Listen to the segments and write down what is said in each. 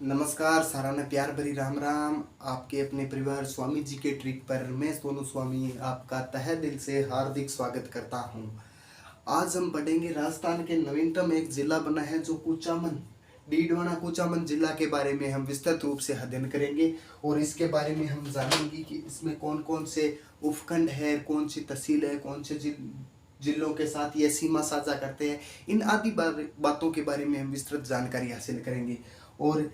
नमस्कार, साराना प्यार भरी राम राम। आपके अपने परिवार स्वामी जी के ट्रिक पर मैं सोनू स्वामी आपका तहे दिल से हार्दिक स्वागत करता हूं। आज हम पढ़ेंगे राजस्थान के नवीनतम एक जिला बना है जो कुचामन, डीडवाना कुचामन जिला के बारे में हम विस्तृत रूप से अध्ययन करेंगे और इसके बारे में हम जानेंगे कि इसमें कौन कौन से उपखंड है, कौन सी तहसील है, कौन से जिलों के साथ ये सीमा साझा करते हैं। इन आदि बातों के बारे में हम विस्तृत जानकारी हासिल करेंगे। और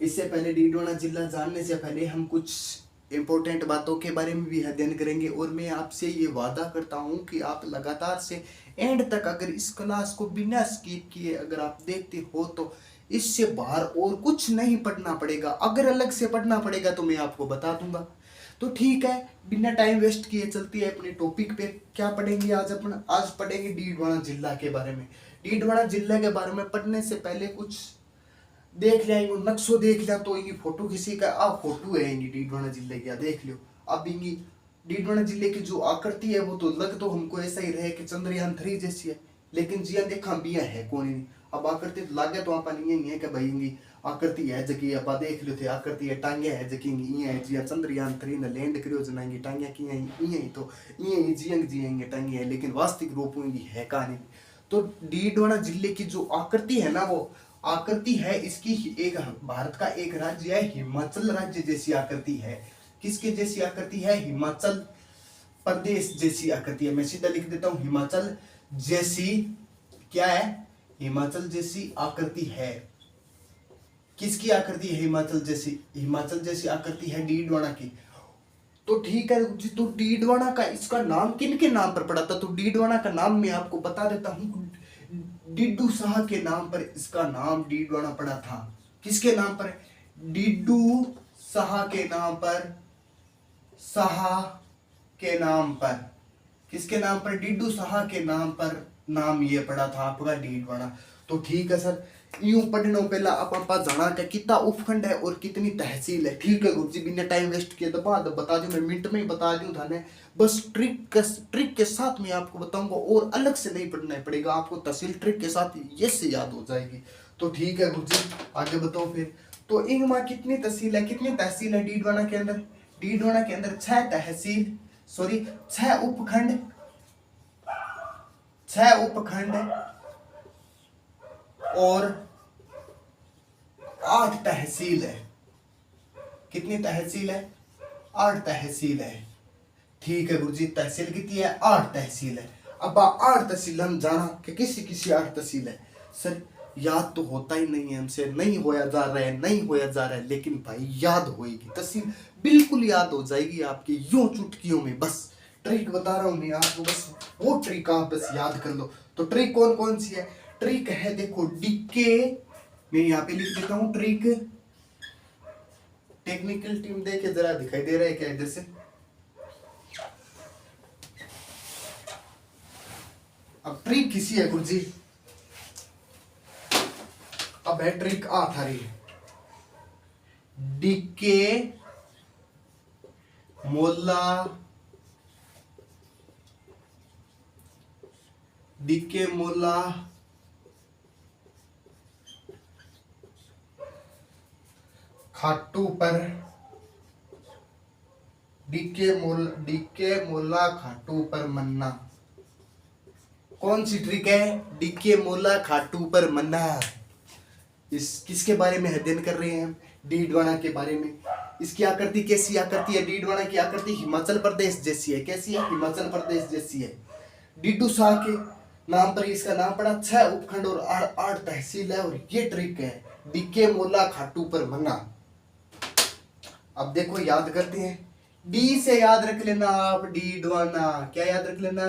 इससे पहले डीडवाना जिला जानने से पहले हम कुछ इम्पोर्टेंट बातों के बारे में भी अध्ययन करेंगे और मैं आपसे ये वादा करता हूँ कि आप लगातार से एंड तक अगर इस क्लास को बिना स्किप किए अगर आप देखते हो तो इससे बाहर और कुछ नहीं पढ़ना पड़ेगा। अगर अलग से पढ़ना पड़ेगा तो मैं आपको बता दूंगा। तो ठीक है, बिना टाइम वेस्ट किए चलती है अपने टॉपिक पे। क्या पढ़ेंगे आज पढ़ेंगे डीडवाना जिला के बारे में। डीडवाना जिला के बारे में पढ़ने से पहले कुछ देख लिया, नक्शो देख लिया तो इनकी फोटो किसी का फोटो है इनकी डीडवाना जिले की, देख लो। अब इनकी डीडवाना जिले की जो आकृति है वो तो लग तो हमको ऐसा ही रहे कि चंद्रयान 3 जैसी है, लेकिन जिया देखा बिया है कौन नहीं। अब आकृति तो लागे तो आप नहीं है कि भाई इनकी आकृति है जकी आप देख लो थे आकृति है टांगे है जकी ये है जिया चंद्रयान 3 ने लैंड करियो जनाएंगे टांगे की है ये तो ये जियंगे टांगे है, लेकिन वास्तविक रूप इनकी है कहानी। तो डीडवाना जिले की जो आकृति है ना वो आकृति है इसकी एक भारत का एक राज्य है हिमाचल राज्य जैसी आकृति है। किसके जैसी आकृति है? हिमाचल प्रदेश जैसी आकृति है। मैं सीधा लिख देता हूं, हिमाचल जैसी क्या है? हिमाचल जैसी आकृति है। किसकी आकृति है? हिमाचल जैसी आकृति है डीडवाना की। तो ठीक है जी, तो डीडवाना का इसका नाम किन के नाम पर पड़ा था? तो डीडवाना का नाम मैं आपको बता देता हूं, डिड्डू शाह के नाम पर इसका नाम डीडवाना पड़ा था। किसके नाम पर? डिड्डू शाह के नाम पर। किसके नाम पर? डिड्डू शाह के नाम पर नाम ये पड़ा था आपका डीडवाना। तो ठीक है सर, यूं पढ़ने पहला आप जाना कि कितना उपखंड है और कितनी तहसील है। ठीक है गुरुजी, बिना टाइम वेस्ट किए बता दूं, मैं मिनट में ही बता दूं थाने। बस ट्रिक के साथ मैं आपको बताऊंगा और अलग से नहीं पढ़ना पड़ेगा आपको। तहसील ट्रिक के साथ ये से याद हो जाएगी। तो ठीक है गुरुजी, आगे बताओ फिर। तो इनमें कितनी तहसील है, कितनी तहसील है डीडवाना के अंदर? डीडवाना के अंदर 6 उपखंड और 8 तहसील है। कितनी तहसील है? 8 तहसील है। ठीक है गुरुजी, तहसील कितनी है? 8 तहसील है। अब 8 तहसील हम जाना कि किसी 8 तहसील है। सर याद तो होता ही नहीं है हमसे, नहीं होया जा रहा है, लेकिन भाई याद होएगी, तहसील बिल्कुल याद हो जाएगी आपकी यूं चुटकियों में। बस ट्रिक बता रहा हूं मैं आपको, बस वो ट्रिक आप बस याद कर लो। तो ट्रिक कौन कौन सी है? ट्रिक है देखो डीके, मैं यहाँ पे लिख देता हूँ ट्रिक। टेक्निकल टीम देखे जरा, दिखाई दे रहा है क्या इधर से? अब ट्रिक किसी है गुरुजी? अब है ट्रिक थारी डीके मोला खाटू पर, डीके मोला खाटू पर मन्ना। कौन सी ट्रिक है? डीके मोला खाटू पर मन्ना। इस किसके बारे में अध्ययन कर रहे हैं हम? डीडवाना के बारे में। इसकी आकृति कैसी आकृति है? डीडवाना की आकृति हिमाचल प्रदेश जैसी है। कैसी है? हिमाचल प्रदेश जैसी है। डिड्डू शाह के नाम पर इसका नाम पड़ा। 6 उपखंड और 8 तहसील है और ये ट्रिक है डीके मोला खाटू पर मन्ना। अब देखो याद करते हैं, डी से याद रख लेना आप डीडवाना। क्या याद रख लेना?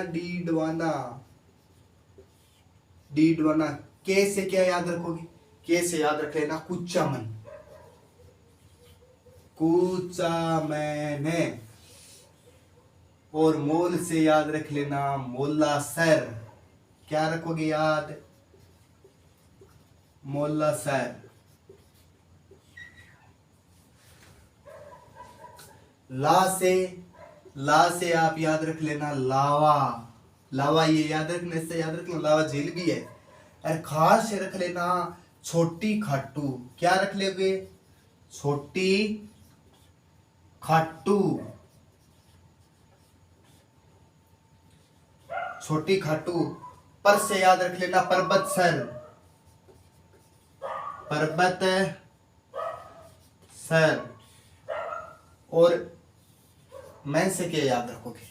डीडवाना। के से क्या याद रखोगे? के से याद रख लेना कुचामन। और मोल से याद रख लेना मोला सर। क्या रखोगे याद? मोला सर। ला से आप याद रख लेना लावा। लावा ये याद रखने से याद रखना लावा झील भी है। और खास से रख लेना छोटी खाटू। क्या रख लोगे? छोटी खाटू, छोटी खाटू। पर से याद रख लेना पर्वत सर, पर्वत सर। और मैं से क्या याद रखोगे,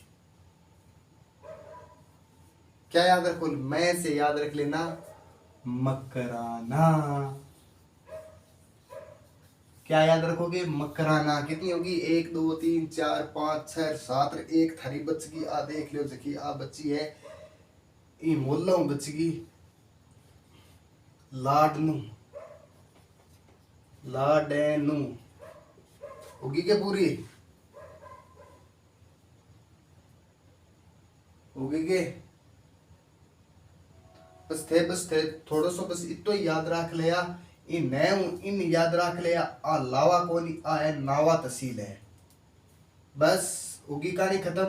क्या याद रखो, मैं से याद रख लेना मकराना। क्या याद रखोगे, मकराना। कितनी होगी, 1 2 3 4 5 6 7 एक थारी बचगी। आ देख लो जकी आ बच्ची है, ई मोला बचगी लाडनू, लाडेनू होगी क्या पूरी, होगी के बस थे थोड़ा सो बस इतो याद रख लिया। इन याद रख लिया। आ लावा कोनी, आ है नावा तहसील है। बस होगी कहानी खत्म।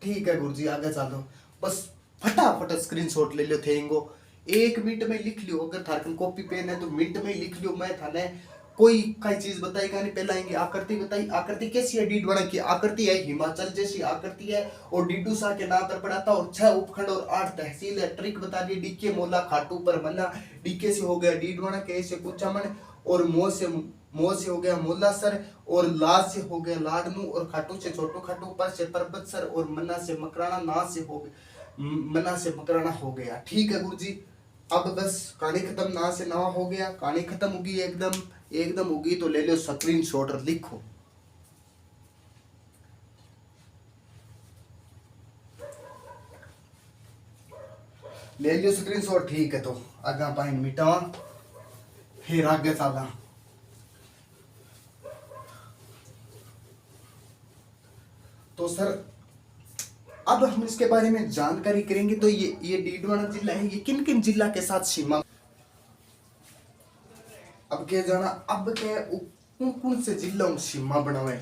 ठीक है गुरुजी आगे चलो। बस फटाफट स्क्रीनशॉट ले लो थेंगो, 1 मिनट में लिख लियो। अगर थारकन कॉपी पेन है तो मिनट में ही लिख लियो। मैं थाने कोई कई चीज बताई नहीं, पहला आएंगे आकृति बताई। आकृति कैसी है, डीडवाना की आकृति है, हिमाचल जैसी आकृति है और डीडूसा के नाम पर पड़ा था और 6 उपखंड और 8 तहसील है। ट्रिक बता दी, डीके मोला खाटू पर मन्ना। डीके से हो गया डीडवाना, के से कुचामन और मो से हो गया मोलासर और ला से हो गया लाडनू और खाटू से छोटू खाटू, पर से परबतसर और मन्ना से मकराना, ना से हो गया मन्ना से मकराना हो गया। ठीक है गुरुजी, अब बस कहानी खत्म। ना से नवा हो गया, कहानी खत्म होगी एकदम एकदम होगी। तो ले लो स्क्रीनशॉट और लिखो। ले लियो स्क्रीनशॉट। ठीक है, तो आगे पाइन मिटावा फिर आगे चला। तो सर अब हम इसके बारे में जानकारी करेंगे। तो ये डीडवाना जिला है, ये किन किन जिला के साथ सीमा। अब क्या जाना, अब क्या कौन कौन से जिला में सीमा बनावे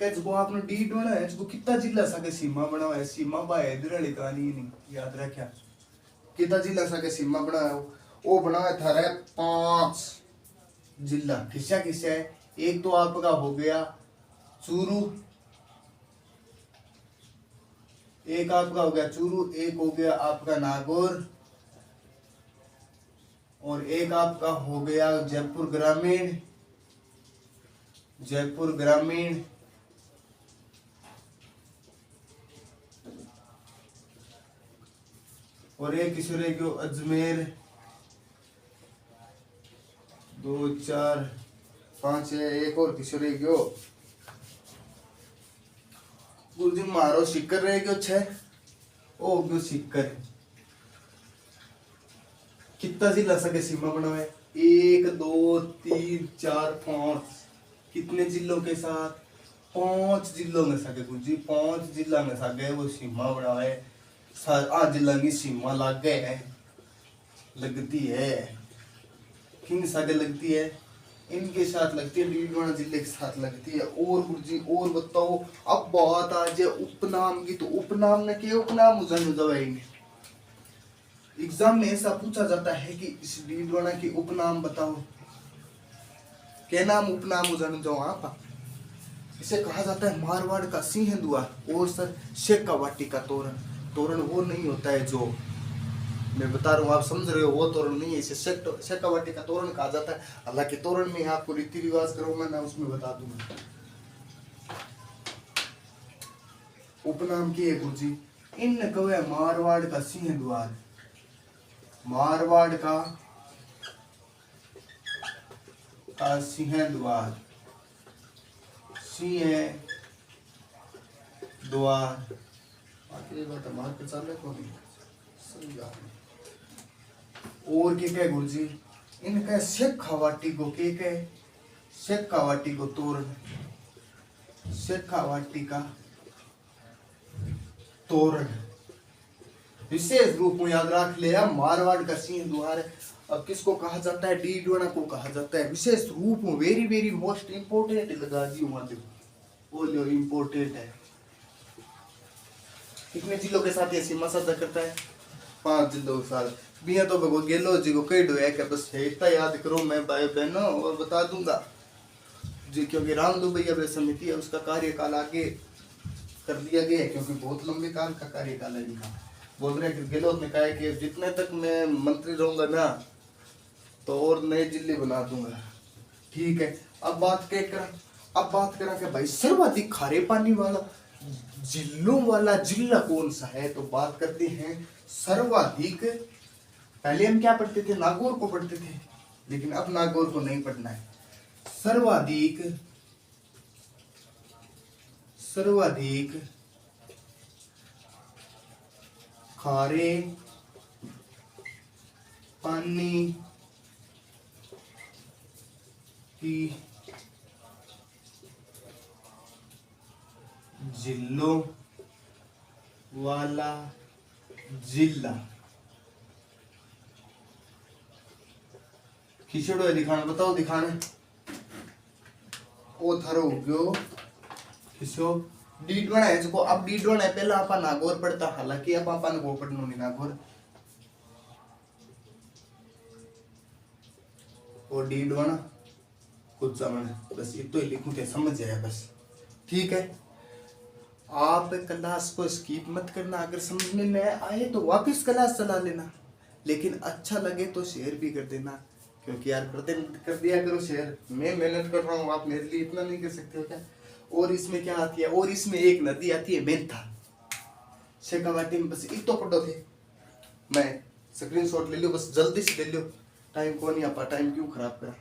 क्या, जो आपने डीडवाना है जो कितना जिला साके सीमा बनावा है। सीमा बा हैदराली कहानी नहीं याद रखा, कितना जिला साके सीमा बनाया वो बनाया था रे 5 जिला। किस्सा किस्सा है, एक तो आपका हो गया चूरू, एक आपका हो गया चूरू, एक हो गया आपका नागौर और एक आपका हो गया जयपुर ग्रामीण, जयपुर ग्रामीण और एक किशोर गयो अजमेर। 2 4 5 है, एक और किशोर गयो गुरुजी मारो सिक्कर रह गयो 6 ओ गयो सिक्कर। कितना जिला सके सीमा बनावे, 1 2 3 4 5 कितने जिलों के साथ, 5 जिलों में सके गुरुजी, 5 जिला में सके वो सीमा बनावे। 8 जिला की सीमा लग गए है, लगती है किन सागे लगती है, इनके साथ लगती है, डीडवाना जिले के साथ लगती है। और गुरुजी और बताओ, अब बात आ जाए उपनाम की, तो उपनाम ने के उपनाम उजाएंगे। एग्जाम में ऐसा पूछा जाता है कि इस डीडवाना की उपनाम बताओ, क्या नाम उपनाम उजान जाओ आप। इसे कहा जाता है मारवाड़ का सिंह द्वार और सर शेखावाटी का तोरण। तोरण वो नहीं होता है जो मैं बता रहा हूँ, आप समझ रहे हो, वो तोरण नहीं है, इसे शेखावाटी का तोरण कहा जाता है। हालांकि तोरण में आपको रीति रिवाज करो मैं ना उसमें बता दूंगा। उपनाम की है गुरुजी, इन कवे मारवाड़ का सिंह द्वार, मारवाड़ का सिंह द्वार, सिंह द्वार। आखिर बात मार के चल रहे कौन सही बात नहीं। और क्या कहे गुरुजी, इनका शेखावाटी को क्या कहे, शेखावाटी को तोरण, शेखावाटी का तोरण विशेष रूप में याद रख लिया। मारवाड़ का सिंह द्वार अब किसको कहा जाता है, डीडवाना को कहा जाता है विशेष रूप में। वेरी वेरी मोस्ट इंपोर्टेंट लगा दी वो लो इंपोर्टेंट है। कितने जिलों के साथ ये सीमा साझा करता है, 5 जिलों के साथ। बिया तो भगो गेलो जी को कई डो है कि बस इतना याद करो मैं भाई बहनों और बता दूंगा। जी, क्योंकि राम दुबैया वे समिति है उसका कार्यकाल आगे कर दिया गया है, क्योंकि बहुत लंबे काल का कार्यकाल है इनका। बोल रहे हैं कि गहलोत ने कहा है कि जितने तक मैं मंत्री रहूंगा ना तो और नए जिले बना दूंगा। ठीक है, अब बात करा कि भाई सर्वाधिक खारे पानी वाला जिलों वाला जिला कौन सा है, तो बात करते हैं सर्वाधिक। पहले हम क्या पढ़ते थे, नागौर को पढ़ते थे, लेकिन अब नागौर को नहीं पढ़ना है। सर्वाधिक खारे पानी की जिलों वाला जिला खिचड़ो है दिखाने, बताओ दिखाने ओ थारो गयो किसो डीडवन है जो अब डीडवन है। पहला आपा नागौर पढ़ता, हालांकि अब आपा ने वो पढ़नो नहीं नागौर और डीडवन कुछ समझ, बस ये तो लिखूं थे समझ जाए बस। ठीक है, आप क्लास को स्किप मत करना, अगर समझ में न आए तो वापस क्लास चला लेना, लेकिन अच्छा लगे तो शेयर भी कर देना, क्योंकि यार कर दिया करो शेयर। मैं मेहनत कर रहा हूँ, आप मेरे लिए इतना नहीं कर सकते हो क्या। और इसमें क्या आती है, और इसमें एक नदी आती है मेंथा शेखावाटी में, बस एक तो पढ़ो थे। मैं स्क्रीनशॉट ले लो, बस जल्दी से ले लो, टाइम को नहीं आपा, टाइम क्यों खराब करा,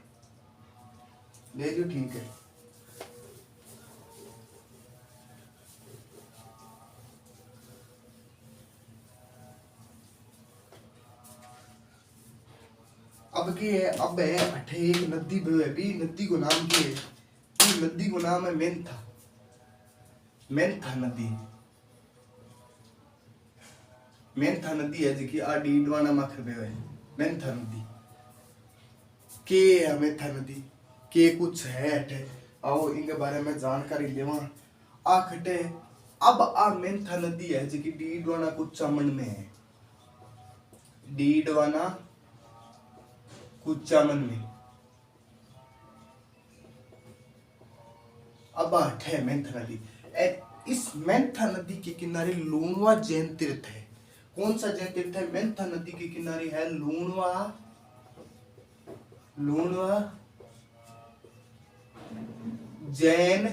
ले लो। ठीक है, अब की है, अब है अठे एक नदी है भी, नदी को नाम की है, नदी को नाम है मेंथा, मेंथा नदी। मेंथा नदी है जी की आ डीडवाना माखर बे है मेंथा नदी के है। मेंथा नदी के कुछ है अठे, आओ इनके बारे में जानकारी लेवा आ खटे। अब आ मेंथा नदी है जी की डीडवाना कुचामन में है, डीडवाना कुचामन में। अब है मेंथा नदी, इस मेंथा नदी के किनारे लूणवा जैन तीर्थ है। कौन सा जैन तीर्थ है, मेंथा नदी के किनारे है लूणवा जैन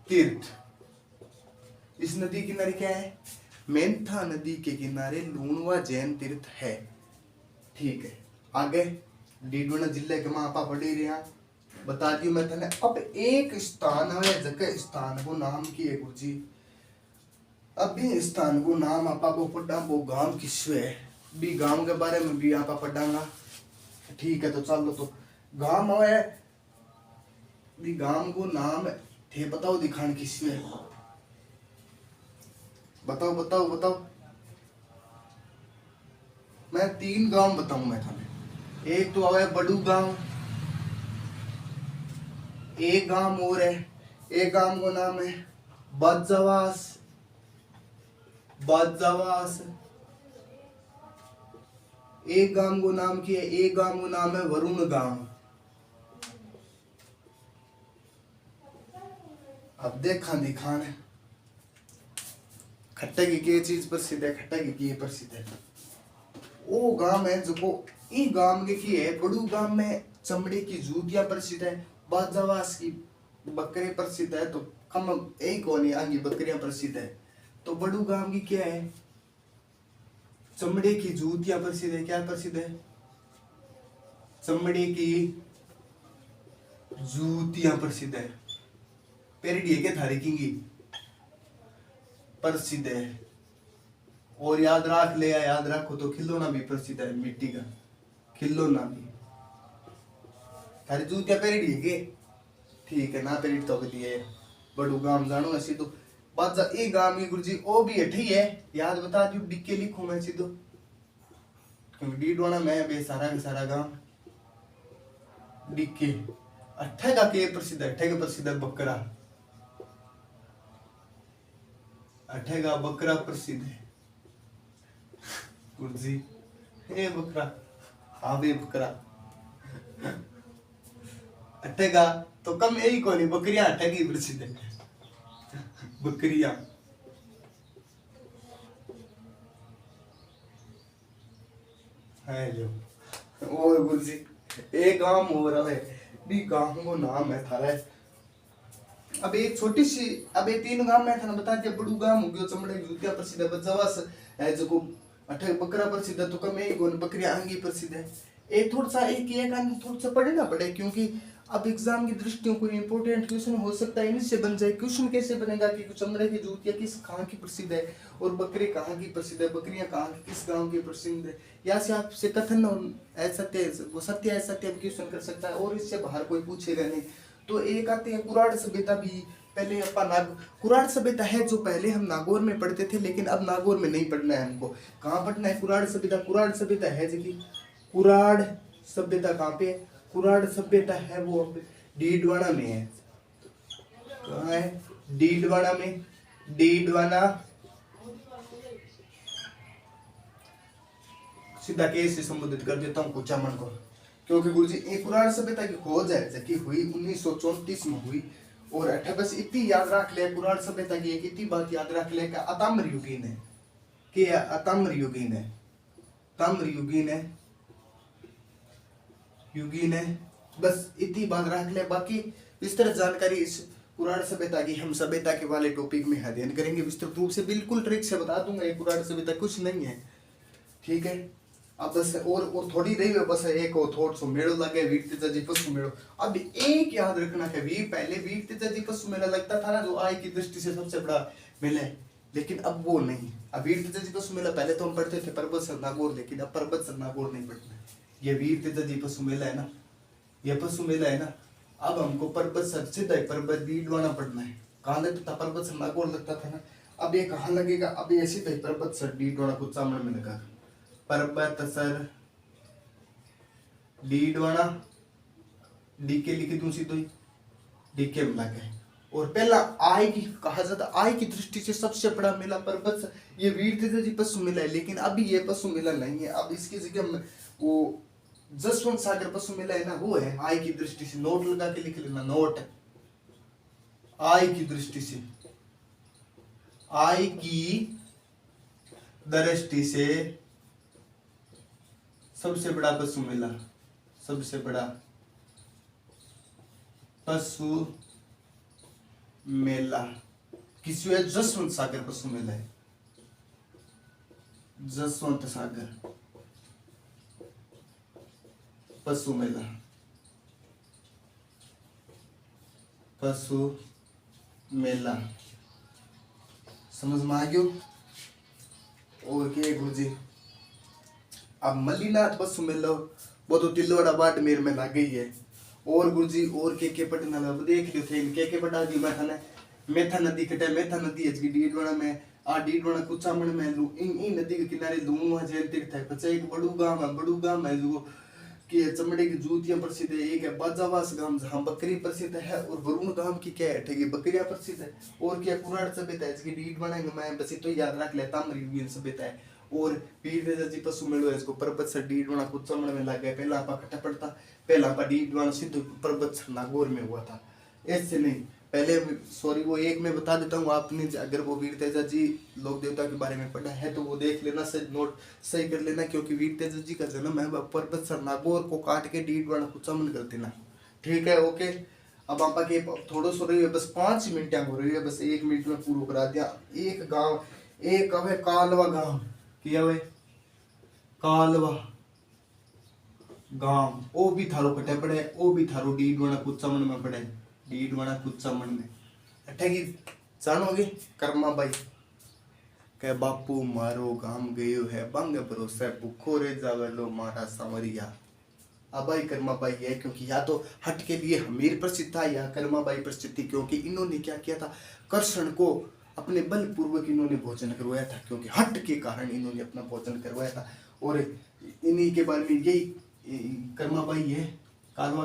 तीर्थ। इस नदी के किनारे क्या है, मेंथा नदी के किनारे लूणवा जैन तीर्थ है। ठीक है, आगे डीडवाना जिले के मां आपा पढ़ी रहा, बता दी मैं तने। अब एक स्थान है, जगह स्थान को नाम की है गुरुजी, अभी स्थान को नाम आपा को पढ़ा, वो गांव किसवे है भी, गांव के बारे में भी आपा पढ़ांगा। ठीक है, तो चलो, तो गांव है भी, गांव को नाम थे बताओ दिखान किसवे, बताओ बताओ बताओ। मैं 3 गांव बताऊं मैं थाने, एक तो आवे बड़ू गांव, एक गांव और है, एक गांव को नाम है बाजावास, एक गांव को नाम की है, एक गांव को नाम है वरुण गांव। अब देखा दिखान है खट्टे की चीज प्रसिद्ध है, खट्टा की प्रसिद्ध है। वो गांव है जो ई गांव की है, बड़ू गांव में चमड़े की जूतियां प्रसिद्ध है, बाजावास की बकरे प्रसिद्ध है, तो कम एक कोनी आगे बकरियां प्रसिद्ध है। तो बड़ू गांव की क्या है, चमड़े की जूतियां प्रसिद्ध है। क्या प्रसिद्ध है, चमड़े की जूतियां प्रसिद्ध है। पेरिडी के थारी किंगी प्रसिद्ध है। और याद रख ले, याद रखो तो खिलौना भी प्रसिद्ध है, मिट्टी का खिलौना भी। थारी जूतियां पेरिडी के, ठीक है ना, पेरिड तो दिए बड़ू गांव जानो ऐसी तो बात जा। ए गांव की गुरुजी ओ भी अठी है, याद बता दियो, डिक्के लिखूं मैं सीधो, क्योंकि डीडवाना में बे सारा गांव डिक्के। अठे का के प्रसिद्ध है, अठे का प्रसिद्ध है बकरा, अठे का बकरा प्रसिद्ध है गुरुजी। ए बकरा, हाँ बे बकरा। अठेगा तो कम यही कोनी बकरियां अठेगी प्रसिद्ध है बकरियां है जो और गुरुजी एक गांव हो रहा है भी गांव को नाम है थारा अब एक छोटी सी अब ये तीन गांव में था ना बता दिया बड़ू गांव हो गयो चमड़े की जूतियां प्रसिद्ध है बजवास है जो को अठे बकरा प्रसिद्ध है तो कम एक गोन बकरियां आंगी प्रसिद्ध है एक थोड़ा सा एक आंगी थोड़ा सा पढ़ना पड़े क्योंकि अब एग्जाम की दृष्टियों कोई इंपॉर्टेंट क्वेश्चन हो सकता है इनसे बन जाए क्वेश्चन कैसे बनेगा कि चमड़े की जूतियां किस कहाँ की प्रसिद्ध है और बकरे कहाँ की प्रसिद्ध है बकरियां कहाँ की किस गांव की प्रसिद्ध है या से आपसे कथन असत्य वो सत्य असत्य क्वेश्चन कर सकता है और इससे बाहर कोई पूछेगा नहीं तो एक आते हैं कुराड़ सभ्यता भी पहले अपन कुराड़ सभ्यता है जो पहले हम नागौर में पढ़ते थे लेकिन अब नागौर में नहीं पढ़ना है हमको कहाँ पढ़ना है कुराड़ सभ्यता है जबकि कुराड़ सभ्यता कहाँ पे है कुराड़ सभ्यता है वो डीडवाना में है कहाँ है डीडवाना में डीडवाना सीधा केस से संबोधित कर देता हूँ कुचामन को क्योंकि गुरुजी एक कुराड़ सभ्यता की खोज है जबकि हुई 1934 में हुई और बस इतनी याद रख ले कुराड़ सभ्यता की एक इतनी बात याद रख ले कि अताम्र युगीन है कि अताम्र युगीन है ताम्र युगीन है बस इतनी बात रख ले बाकी विस्तृत जानकारी इस कुराड़ सभ्यता की हम सभ्यता के वाले टॉपिक में अध्ययन करेंगे विस्तृत रूप से बिल्कुल ट्रिक से बता दूंगा ये कुराड़ सभ्यता कुछ नहीं है ठीक है अब बस और थोड़ी रही है बस एक और थोड़ा सो मेड़ो लगे वीर तेजा जी पशु मेड़ो अब एक याद रखना है पहले वीर तेजा जी पशु मेला लगता था ना जो आय की दृष्टि से सबसे बड़ा मेला है लेकिन अब वो नहीं अब वीर तेजा जी पशु मेला पहले तो हम पढ़ते थे पर्वत सर नागौर लेकिन अब पर्वत सर नागौर नहीं पढ़ना ये वीर तेजा जी पशु मेला है ना ये पशु मेला है ना अब हमको पर्वत सर सीधा पर्वत डीडवाना पढ़ना है कहाँ लगता था पर्वत सर नागौर लगता था ना अब ये कहाँ लगेगा अब ये सीधा पर्वत सर डीडवाना कुछ चामड़ में लगा पर्वत सर डीडवाना डीके लिखी दूं सीधो डीके में लगे और पहला आय की कहा जाता आय की दृष्टि से सबसे बड़ा मेला पर्वत ये वीर तेजा जी पशु मेला है लेकिन अभी ये पशु मेला नहीं है अब इसकी जगह में वो जसवंत सागर पशु मेला है ना वो है आय की दृष्टि से नोट लगा के लिख लेना नोट आय की दृष्टि से आय की दृष्टि से सबसे बड़ा पशु मेला सबसे बड़ा पशु मेला किसी है जसवंत सागर पशु मेला है जसवंत सागर पशु मेला पशु मेला समझ में आ गयो और के गुरुजी अब मल्लीनाथ पशु मेला वो तो तिलवाड़ा बाड़मेर में लग गई है और गुरुजी और के पटना में देख लियो थे के पटा दी मेथा नदी कटे मेथा नदी है डीडवाना में आ डीडवाना कुचामण में लू इन नदी के किनारे लूंगा जेल तीर्थ है पचा एक बड़ू गांव है जो कि चमड़े की जूतियां प्रसिद्ध है एक है बाजावास गांव जहाँ बकरी प्रसिद्ध है और वरुण गांव की क्या है बकरियां प्रसिद्ध है और क्या कुराड़ सभ्यता है इसकी डीडवाना में बस तो याद रख लेता ताम्र सभ्यता है और वीर तेजा जी पशु मेलो है इसको पर्वत सर डीडवाना कुचामण में लग गया पहला आपा कट्टा पड़ता पहला आपा डीडवाना सिद्ध पर्वत सर नागौर में हुआ था ऐसे नहीं पहले सॉरी वो एक मैं बता देता हूँ आपने अगर वो वीर तेजा जी लोक देवता के बारे में पढ़ा है तो वो देख लेना सही नोट सही कर लेना क्योंकि वीर तेजा जी का जन्म है पर्वत सर नागौर को काट के डीडवाना कुचामण कर देना ठीक है ओके अब आपा के थोड़ा सो रही है बस 5 मिनट हो रही है बस 1 मिनट में पूरा करा दिया एक गाँव एक अब है कालवा गाँव किया हुए कालवा गांव ओ भी थारो कटे पड़े ओ भी थारो डीडवाना कुचामण में पड़े डीडवाना कुचामण में अठेगी जानोगे कर्मा भाई के बापू मारो गाम गयो है बंग भरोसे भूखो रे जावे लो मारा सांवरिया अब भाई कर्मा भाई है क्योंकि या तो हट के लिए हमीर प्रसिद्ध था या कर्मा भाई प्रसिद्ध थी क्योंकि इन्होंने क्या किया था कर्षण को अपने बलपूर्वक इन्होंने भोजन करवाया था क्योंकि हट के कारण इन्होंने अपना भोजन करवाया था और इन्हीं के बारे में यही कर्मा बाई है कालवा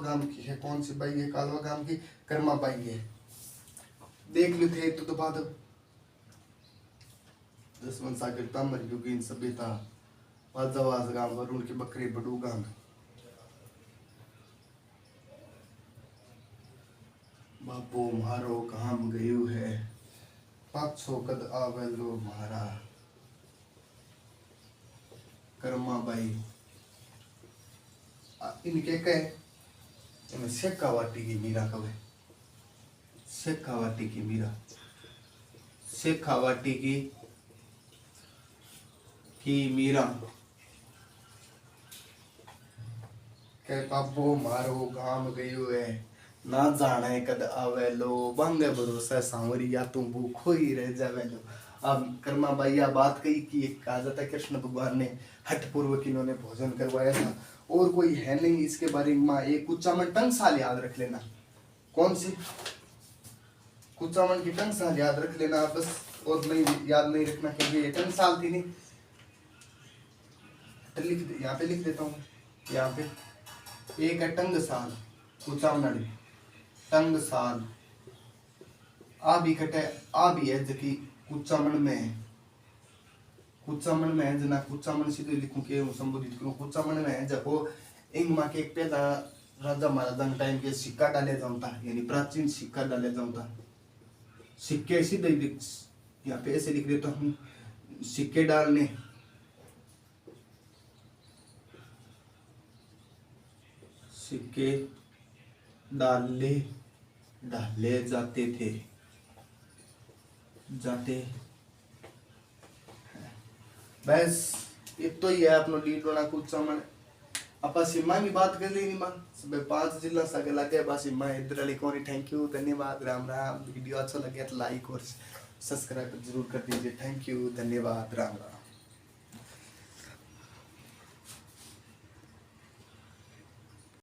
गांव की है कौन सी बाई है कालवा गांव की कर्मा बाई है देख लो थे तो बाद जसवंत सागर ताम्र युगीन सभ्यता बाजावास गांव वरुण के बकरे बड़ू गांव बापो मारो काम गयो है, पाछो कद आवेलो मारा। कर्मा भाई इनके कहे इन्हें शेखावाटी की मीरा कहे, शेखावाटी की मीरा, शेखावाटी की मीरा के बाबो मारो गाम गयो है, ना जाने कद आवे लो, बांगे भरोसा सांवरी या तुम भूखो ही रह जावे लो। अब कर्मा बाई यह बात कही कि एक कहा जाता है कृष्ण भगवान ने हठ पूर्वक इन्होंने भोजन करवाया था, और कोई है नहीं इसके बारे में। एक कुचामन टंगसाल याद रख लेना, कौन सी कुचामन की टंगसाल याद रख लेना बस, और नहीं याद नहीं रखना क्योंकि ये टंगसाल थी नहीं। यहाँ पे लिख देता हूँ, यहाँ पे एक है टंगसाल, कुचामन टंगसाल, आ भी कटे आ भी है जबकि कुचामन में है, कुचामन में है जना कुचामन सीधे लिखूं के संबोधित करूं, कुचामन में है जब वो इंग माँ के पहला राजा महाराजा टाइम के सिक्का डाले जाता, यानी प्राचीन सिक्का डाले जाता। सिक्के सीधे यहाँ पे ऐसे लिख देता हूँ, सिक्के डालने, सिक्के डाले जाते थे, जाते बस एक तो ही है अपनो लीडोना कुचामन। अपा सीमा की बात कर ली मां सब 5 जिला सगे लगे बस सीमा इधर वाली कोनी। थैंक यू, धन्यवाद, राम राम। वीडियो अच्छा लगे तो लाइक और सब्सक्राइब जरूर कर दीजिए। थैंक यू, धन्यवाद, राम राम।